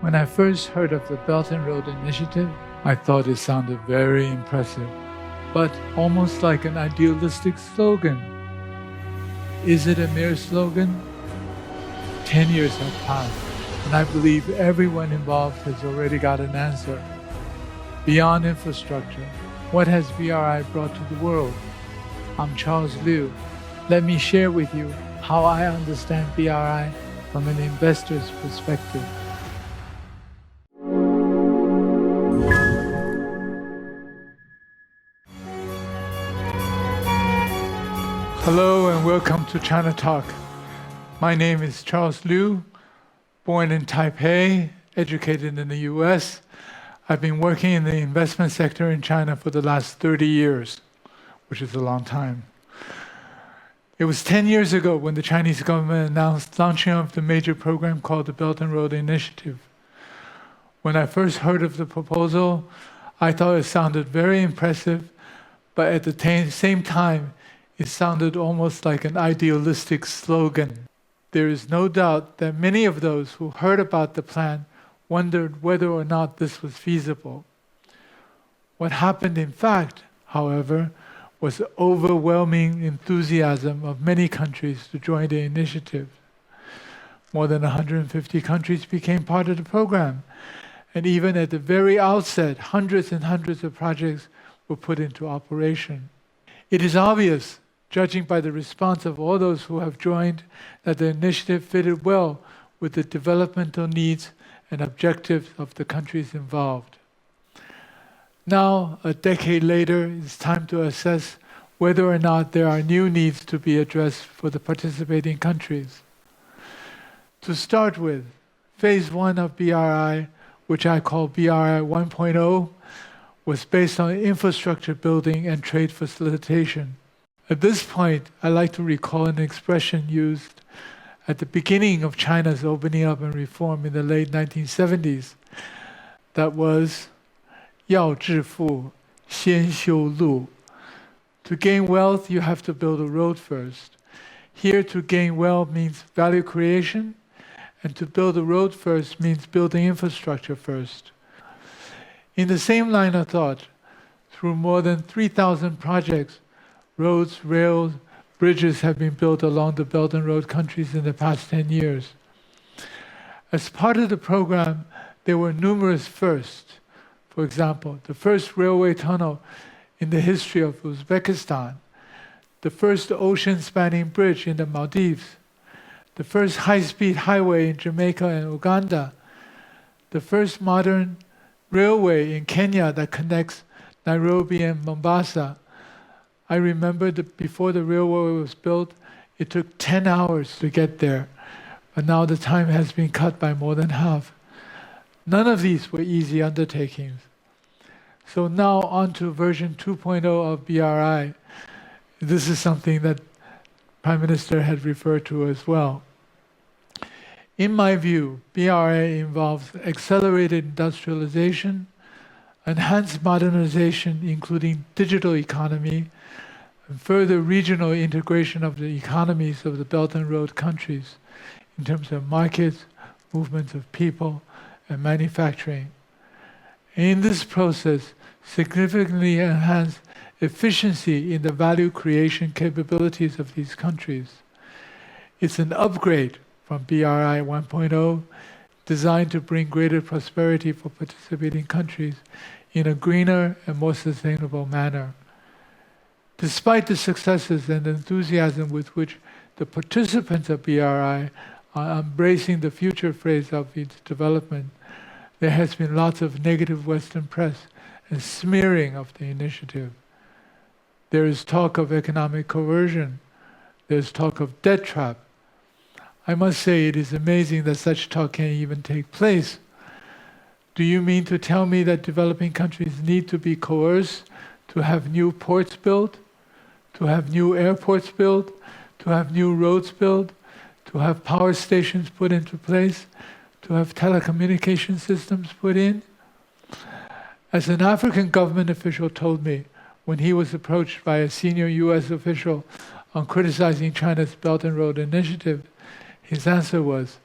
When I first heard of the Belt and Road Initiative, I thought it sounded very impressive, but almost like an idealistic slogan. Is it a mere slogan? 10 years have passed, and I believe everyone involved has already got an answer. Beyond infrastructure, what has BRI brought to the world? I'm Charles Liu. Let me share with you how I understand BRI from an investor's perspective. Hello and welcome to China Talk. My name is Charles Liu, born in Taipei, educated in the US. I've been working in the investment sector in China for the last 30 years, which is a long time. It was 10 years ago when the Chinese government announced launching of the major program called the Belt and Road Initiative. When I first heard of the proposal, I thought it sounded very impressive, but at the same time, it sounded almost like an idealistic slogan. There is no doubt that many of those who heard about the plan wondered whether or not this was feasible. What happened in fact, however, was the overwhelming enthusiasm of many countries to join the initiative. More than 150 countries became part of the program, and even at the very outset, hundreds and hundreds of projects were put into operation. It is obvious, judging by the response of all those who have joined, that the initiative fitted well with the developmental needs and objectives of the countries involved. Now, a decade later, it's time to assess whether or not there are new needs to be addressed for the participating countries. To start with, Phase 1 of BRI, which I call BRI 1.0, was based on infrastructure building and trade facilitation. At this point, I like to recall an expression used at the beginning of China's opening up and reform in the late 1970s. That was, 要致富，先修路. To gain wealth, you have to build a road first. Here, to gain wealth means value creation, and to build a road first means building infrastructure first. In the same line of thought, through more than 3,000 projects, roads, rails, bridges have been built along the Belt and Road countries in the past 10 years. As part of the program, there were numerous firsts. For example, the first railway tunnel in the history of Uzbekistan, the first ocean-spanning bridge in the Maldives, the first high-speed highway in Jamaica and Uganda, the first modern railway in Kenya that connects Nairobi and Mombasa. I remember that before the railway was built, it took 10 hours to get there, but now the time has been cut by more than half. None of these were easy undertakings. So now on to version 2.0 of BRI. This is something that Prime Minister had referred to as well. In my view, BRI involves accelerated industrialization, enhanced modernization, including digital economy, and further regional integration of the economies of the Belt and Road countries in terms of markets, movements of people, and manufacturing. In this process, significantly enhance efficiency in the value creation capabilities of these countries. It's an upgrade from BRI 1.0, designed to bring greater prosperity for participating countries in a greener and more sustainable manner. Despite the successes and enthusiasm with which the participants of BRI are embracing the future phase of its development, there has been lots of negative Western press and smearing of the initiative. There is talk of economic coercion. There's talk of debt trap. I must say it is amazing that such talk can even take place. Do you mean to tell me that developing countries need to be coerced to have new ports built, to have new airports built, to have new roads built, to have power stations put into place, to have telecommunication systems put in? As an African government official told me when he was approached by a senior US official on criticizing China's Belt and Road Initiative, his answer was,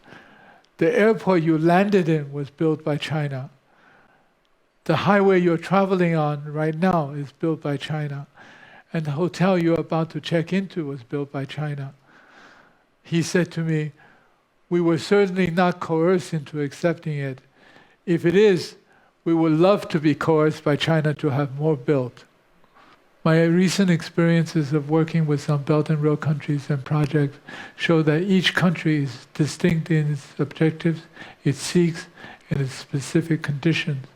The airport you landed in was built by China. The highway you're traveling on right now is built by China. And the hotel you're about to check into was built by China. He said to me, we were certainly not coerced into accepting it. If it is, we would love to be coerced by China to have more built. My recent experiences of working with some Belt and Road countries and projects show that each country is distinct in its objectives, it seeks, and its specific conditions.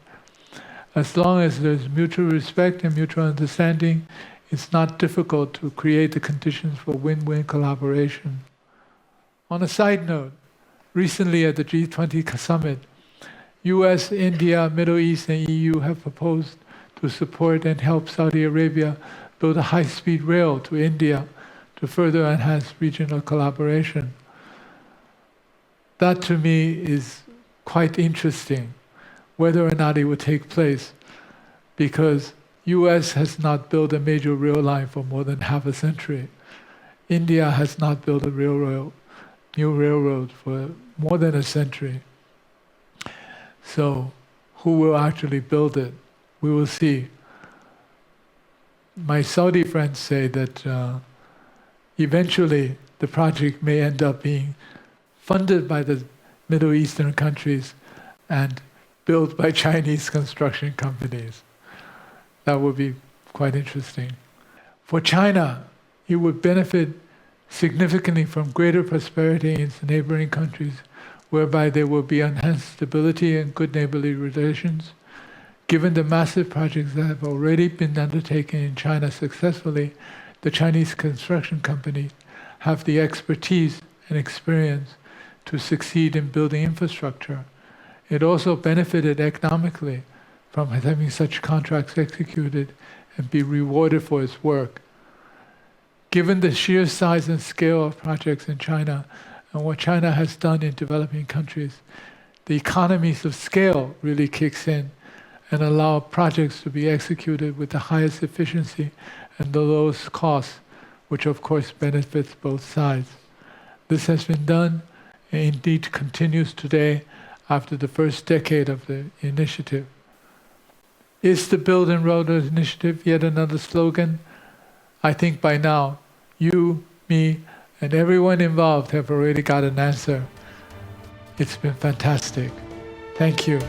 As long as there's mutual respect and mutual understanding, it's not difficult to create the conditions for win-win collaboration. On a side note, recently at the G20 summit, US, India, Middle East, and EU have proposed to support and help Saudi Arabia build a high-speed rail to India to further enhance regional collaboration. That to me is quite interesting, whether or not it would take place, because US has not built a major rail line for more than half a century. India has not built a new railroad for more than a century. So who will actually build it? We will see. My Saudi friends say that eventually the project may end up being funded by the Middle Eastern countries and built by Chinese construction companies. That would be quite interesting. For China, it would benefit significantly from greater prosperity in its neighboring countries, whereby there will be enhanced stability and good neighborly relations. Given the massive projects that have already been undertaken in China successfully, the Chinese construction companies have the expertise and experience to succeed in building infrastructure. It also benefited economically from having such contracts executed and be rewarded for its work. Given the sheer size and scale of projects in China and what China has done in developing countries, the economies of scale really kicks in and allow projects to be executed with the highest efficiency and the lowest cost, which of course benefits both sides. This has been done and indeed continues today after the first decade of the initiative. Is the Build and Road Initiative yet another slogan? I think by now, you, me, and everyone involved have already got an answer. It's been fantastic. Thank you.